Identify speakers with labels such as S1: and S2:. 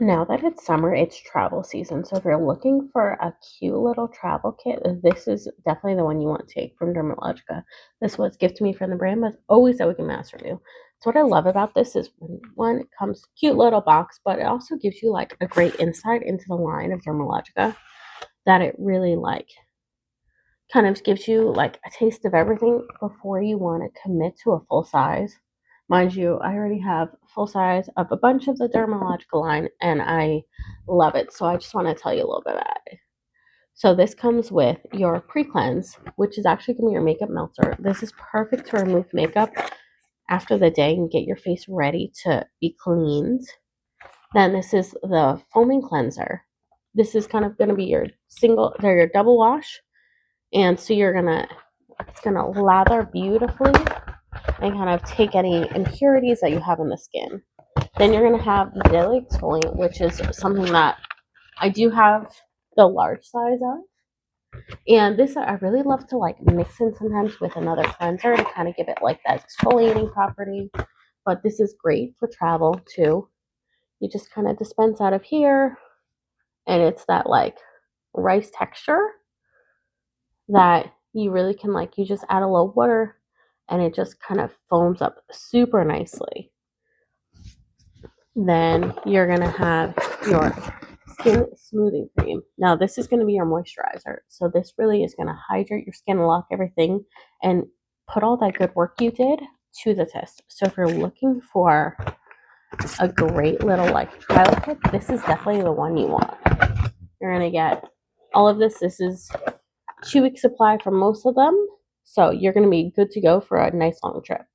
S1: Now that it's summer, it's travel season. So if you're looking for a cute little travel kit, this is definitely the one you want to take from Dermalogica. This was gifted to me from the brand, but always that we can master review. So what I love about this is one, it comes cute little box, but it also gives you like a great insight into the line of Dermalogica that it really like kind of gives you like a taste of everything before you want to commit to a full size. Mind you, I already have full size of a bunch of the Dermalogica line and I love it. So I just want to tell you a little bit about it. So this comes with your Precleanse, which is actually going to be your makeup melter. This is perfect to remove makeup after the day and get your face ready to be cleaned. Then this is the foaming cleanser. This is kind of going to be your your double wash. And so it's gonna lather beautifully and kind of take any impurities that you have in the skin. Then you're gonna have the daily exfoliant, which is something that I do have the large size of. And this I really love to like mix in sometimes with another cleanser to kind of give it like that exfoliating property. But this is great for travel too. You just kind of dispense out of here, and it's that like rice texture that you really can like, you just add a little water and it just kind of foams up super nicely. Then you're going to have your skin smoothing cream. Now this is going to be your moisturizer. So this really is going to hydrate your skin, lock everything, and put all that good work you did to the test. So if you're looking for a great little like trial kit, this is definitely the one you want. You're going to get all of this. This is 2 week supply for most of them. So you're going to be good to go for a nice long trip.